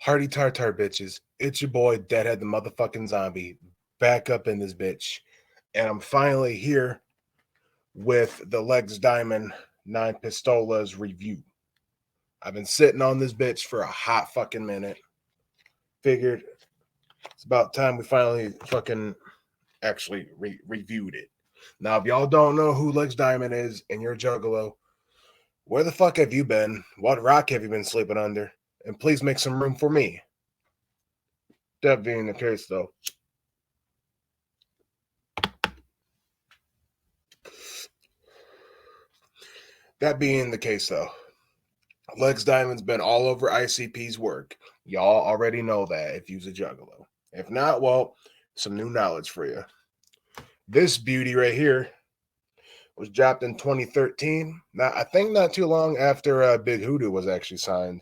Hardy tartar bitches. It's your boy, Deadhead the motherfucking zombie, back up in this bitch. And I'm finally here with the Legz Diamond 9 Pistolas review. I've been sitting on this bitch for a hot fucking minute. Figured it's about time we finally fucking actually reviewed it. Now, if y'all don't know who Legz Diamond is and you're a Juggalo, where the fuck have you been? What rock have you been sleeping under? And please make some room for me. That being the case, though, Legz Diamond's been all over ICP's work. Y'all already know that if you's a Juggalo. If not, well, some new knowledge for you. This beauty right here was dropped in 2013. Now, I think not too long after Big Hoodoo was actually signed.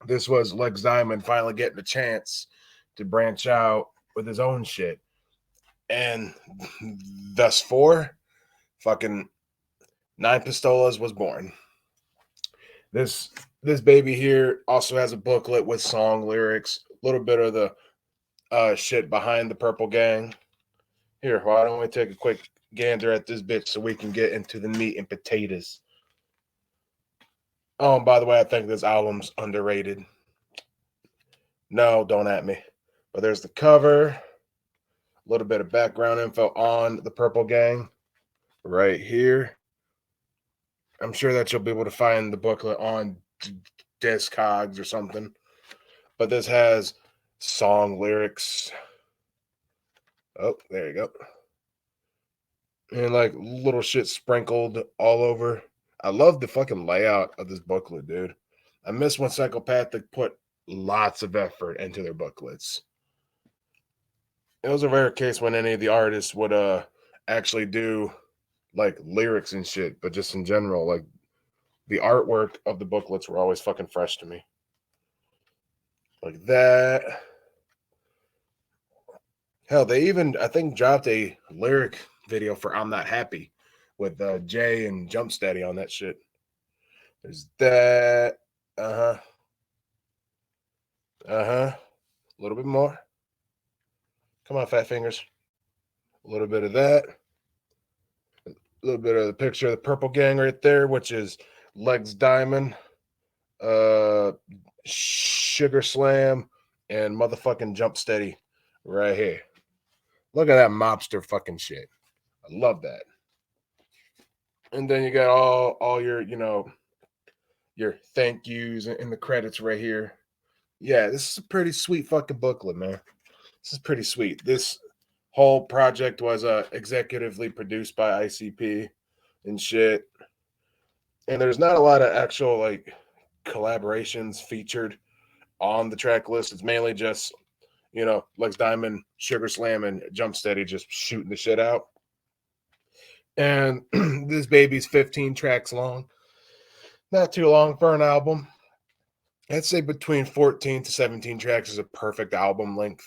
This was Legz Diamond finally getting a chance to branch out with his own shit. And thus for fucking 9 Pistolas was born. This baby here also has a booklet with song lyrics, a little bit of the shit behind the Purple Gang. Here, why don't we take a quick gander at this bitch so we can get into the meat and potatoes. Oh, and by the way, I think this album's underrated. No, don't at me. But there's the cover, a little bit of background info on the Purple Gang right here. I'm sure that you'll be able to find the booklet on Discogs or something. But this has song lyrics. Oh, there you go. And like little shit sprinkled all over. I love the fucking layout of this booklet, dude. I miss when Psychopathic put lots of effort into their booklets. It was a rare case when any of the artists would actually do like lyrics and shit, but just in general, like the artwork of the booklets were always fucking fresh to me. Like that. Hell, they even, I think, dropped a lyric video for I'm Not Happy with Jay and Jumpsteady on that shit. There's that. Uh-huh. Uh-huh. A little bit more. Come on, fat fingers. A little bit of that. A little bit of the picture of the Purple Gang right there, which is Legz Diamond, Sugar Slam, and motherfucking Jumpsteady right here. Look at that mobster fucking shit. I love that. And then you got all your, your thank yous in the credits right here. Yeah, this is a pretty sweet fucking booklet, man. This is pretty sweet. This whole project was executively produced by ICP and shit. And there's not a lot of actual like collaborations featured on the track list. It's mainly just, Legz Diamond, Sugar Slam, and Jumpsteady just shooting the shit out. And this baby's 15 tracks long. Not too long for an album. I'd say between 14 to 17 tracks is a perfect album length.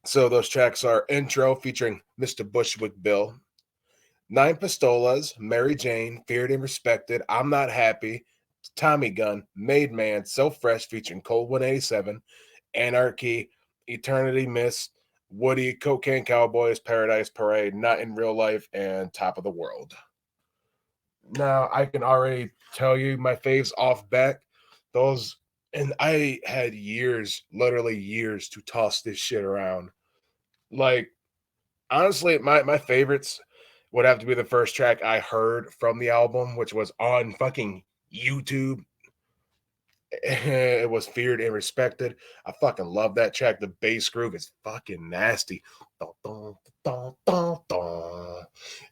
So those tracks are Intro featuring Mr. Bushwick Bill, 9 Pistolas, Mary Jane, Feared and Respected, I'm Not Happy, Tommy Gun, Made Man, So Fresh featuring Cold 187, Anarchy, Eternity Mist, Woody, Cocaine Cowboys, Paradise Parade, Not in Real Life, and Top of the World. Now, I can already tell you my faves off back. Those, and I had years, literally years, to toss this shit around. Like, honestly, my favorites would have to be the first track I heard from the album, which was on fucking YouTube. It was Feared and Respected. I fucking love that track. The bass groove is fucking nasty. Dun, dun, dun, dun, dun.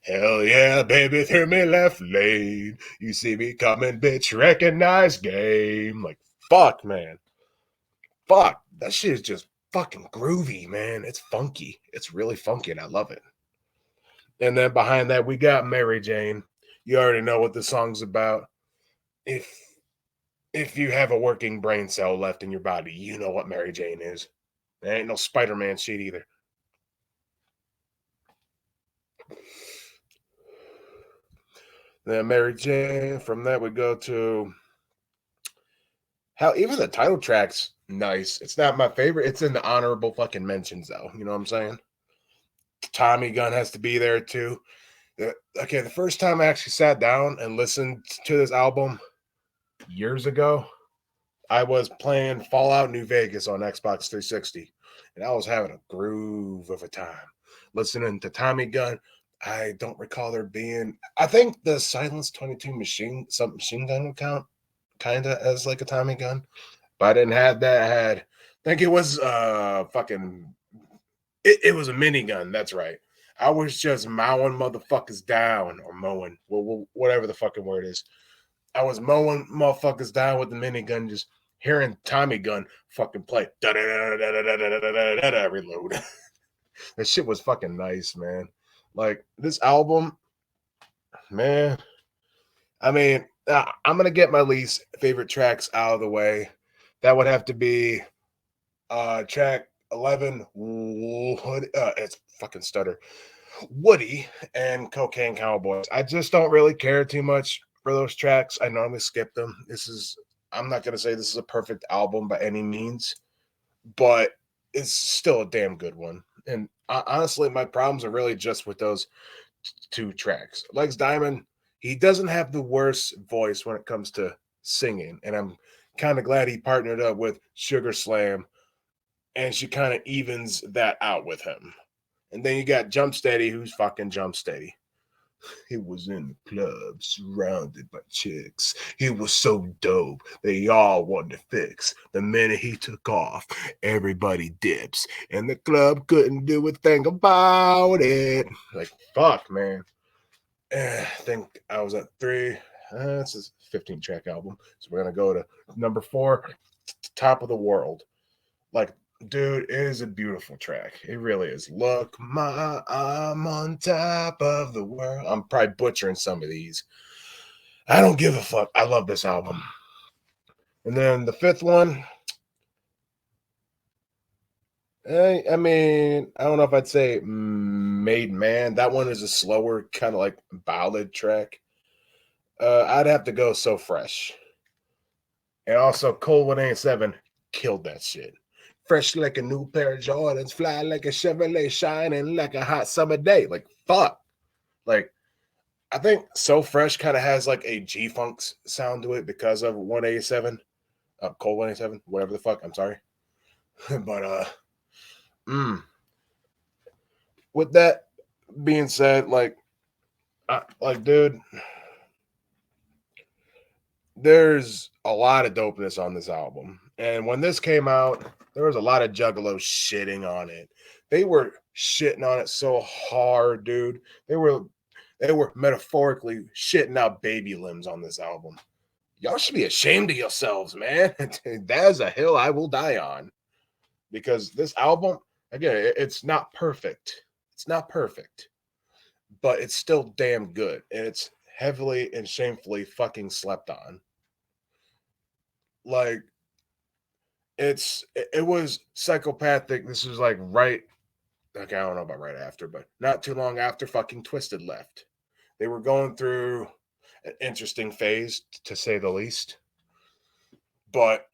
Hell yeah, baby, through me left lane. You see me coming, bitch, recognize game. Like, fuck, man. Fuck. That shit is just fucking groovy, man. It's funky. It's really funky, and I love it. And then behind that, we got Mary Jane. You already know what the song's about. If you have a working brain cell left in your body, you know what Mary Jane is. There ain't no Spider-Man shit either. Then Mary Jane, from that we go to How even the title track's nice. It's not my favorite. It's in the honorable fucking mentions though. You know what I'm saying? Tommy Gun has to be there too. Okay, the first time I actually sat down and listened to this album years ago, I was playing Fallout New Vegas on Xbox 360, and I was having a groove of a time listening to Tommy Gun. I don't recall there being. I think the Silence 22 machine gun would count kind of as like a Tommy Gun, but I didn't have that. I had, I think it was fucking. It was a minigun. That's right. I was just mowing motherfuckers down or mowing, whatever the fucking word is. I was mowing motherfuckers down with the minigun, just hearing Tommy Gun fucking play. Reload. That shit was fucking nice, man. Like this album, man. I mean, I'm gonna get my least favorite tracks out of the way. That would have to be track 11. It's fucking stutter. Woody and Cocaine Cowboys. I just don't really care too much for those tracks. I normally skip them. I'm not going to say this is a perfect album by any means, but it's still a damn good one. And honestly, my problems are really just with those two tracks. Legs Diamond, he doesn't have the worst voice when it comes to singing. And I'm kind of glad he partnered up with Sugar Slam, and she kind of evens that out with him. And then you got Jump Steady, who's fucking Jump Steady. He was in the club surrounded by chicks. He was so dope, they all wanted to fix. The minute he took off, everybody dips. And the club couldn't do a thing about it. Like, fuck, man. I think I was at 3. This is a 15-track album. So we're going to go to number 4, Top of the World. Like, dude, it is a beautiful track. It really is. Look, I'm on top of the world. I'm probably butchering some of these. I don't give a fuck. I love this album. And then the 5th one, I mean, I don't know if I'd say Made Man. That one is a slower, kind of like ballad track. I'd have to go So Fresh. And also, Cold 187 killed that shit. Fresh like a new pair of Jordans, fly like a Chevrolet, shining like a hot summer day. Like, fuck. Like, I think So Fresh kind of has like a G-Funk sound to it because of 187, Cold 187, whatever the fuck. I'm sorry. But, with that being said, dude, there's a lot of dopeness on this album. And when this came out, there was a lot of Juggalo shitting on it. They were shitting on it so hard, dude. They were metaphorically shitting out baby limbs on this album. Y'all should be ashamed of yourselves, man. That is a hill I will die on. Because this album, again, it's not perfect. It's not perfect. But it's still damn good. And it's heavily and shamefully fucking slept on. Like, it was psychopathic. This was like right, okay, I don't know about right after, but not too long after fucking Twisted left. They were going through an interesting phase, to say the least. But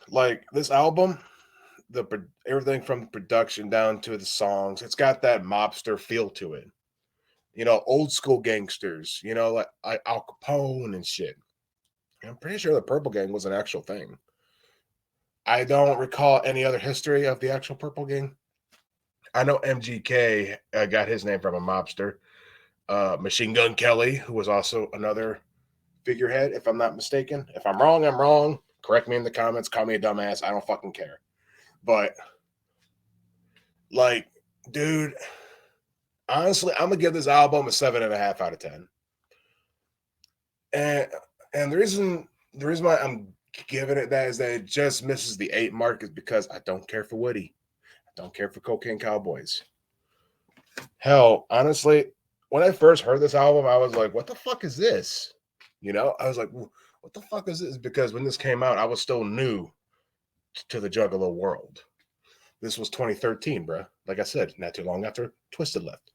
like this album, everything from the production down to the songs, it's got that mobster feel to it. You know, old school gangsters. You know, like Al Capone and shit. I'm pretty sure the Purple Gang was an actual thing. I don't recall any other history of the actual Purple Gang. I know MGK got his name from a mobster. Machine Gun Kelly, who was also another figurehead, if I'm not mistaken. If I'm wrong, I'm wrong. Correct me in the comments. Call me a dumbass. I don't fucking care. But, like, dude, honestly, I'm going to give this album a 7.5 out of 10. And the reason why I'm giving it that is that it just misses the 8 mark is because I don't care for Woody. I don't care for Cocaine Cowboys. Hell, honestly, when I first heard this album, I was like, what the fuck is this? You know, I was like, what the fuck is this? Because when this came out, I was still new to the Juggalo world. This was 2013, bro. Like I said, not too long after Twisted left.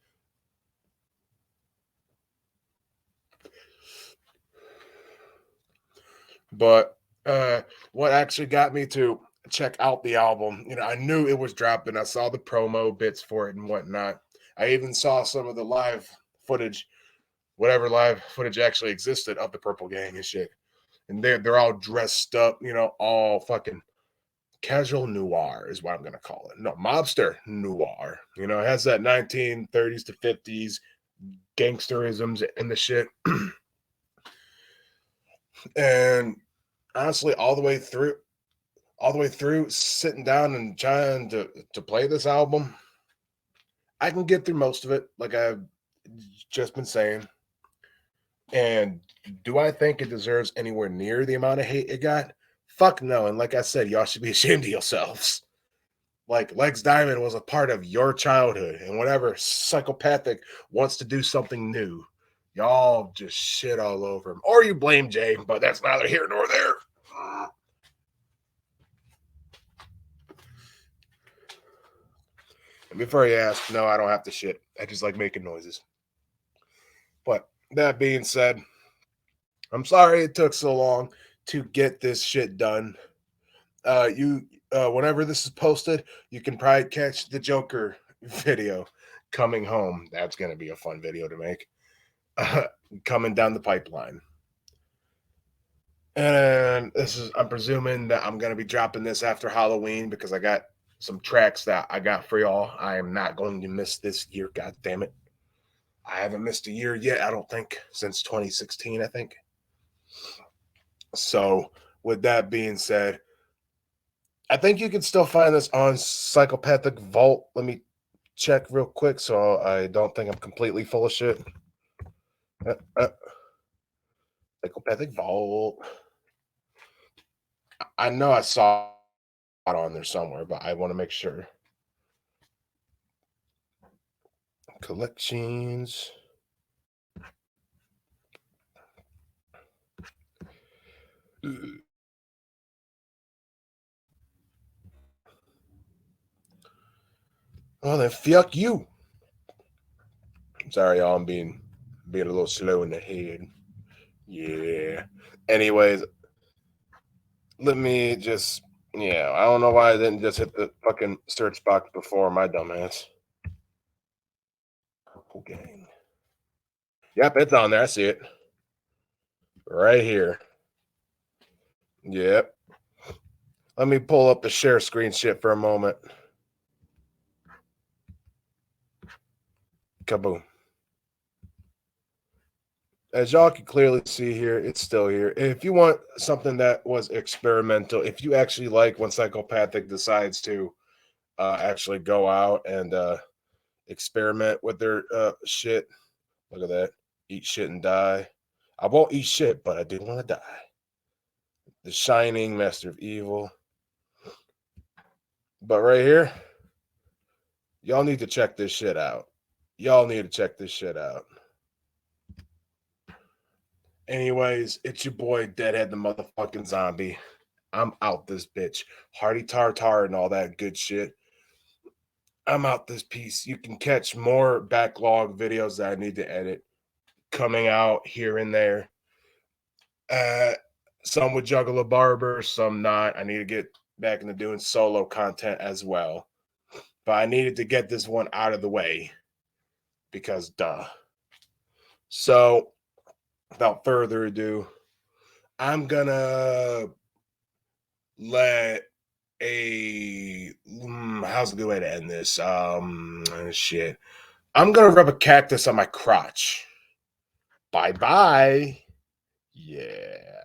But What actually got me to check out the album, I knew it was dropping. I saw the promo bits for it and whatnot. I even saw some of the live footage, whatever live footage actually existed of the Purple Gang and shit. And they're all dressed up, all fucking casual noir is what I'm gonna call it. No, mobster noir. It has that 1930s to 50s gangsterisms and the shit. And honestly, all the way through, sitting down and trying to play this album, I can get through most of it, like I've just been saying. And do I think it deserves anywhere near the amount of hate it got? Fuck no. And like I said, y'all should be ashamed of yourselves. Like, Legz Diamond was a part of your childhood, and whenever Psychopathic wants to do something new, y'all just shit all over him. Or you blame Jay, but that's neither here nor there. And before you ask, no, I don't have to shit. I just like making noises. But that being said, I'm sorry it took so long to get this shit done. Whenever this is posted, you can probably catch the Joker video coming home. That's going to be a fun video to make. Coming down the pipeline. And I'm presuming that I'm going to be dropping this after Halloween because I got some tracks that I got for y'all. I am not going to miss this year. God damn it. I haven't missed a year yet, I don't think, since 2016, I think. So, with that being said, I think you can still find this on Psychopathic Vault. Let me check real quick so I don't think I'm completely full of shit. Psychopathic Vault. I know I saw it on there somewhere, but I want to make sure. Collections. Oh, then fuck you. Sorry, y'all. I'm being a little slow in the head. Yeah. Anyways, let me just. Yeah, I don't know why I didn't just hit the fucking search box before, my dumbass. Purple Gang. Yep, it's on there. I see it. Right here. Yep. Let me pull up the share screen shit for a moment. Kaboom. As y'all can clearly see here, it's still here. If you want something that was experimental, if you actually like when Psychopathic decides to actually go out and experiment with their shit, look at that. Eat shit and die. I won't eat shit, but I do want to die. The Shining, Master of Evil. But right here, y'all need to check this shit out. Y'all need to check this shit out. Anyways, it's your boy Deadhead the motherfucking zombie. I'm out this bitch. Hardy Tartar and all that good shit. I'm out this piece. You can catch more backlog videos that I need to edit coming out here and there. Some with Juggalo Barber, some not. I need to get back into doing solo content as well. But I needed to get this one out of the way because duh. So, without further ado, I'm gonna let how's a good way to end this? Shit. I'm gonna rub a cactus on my crotch. Bye bye. Yeah.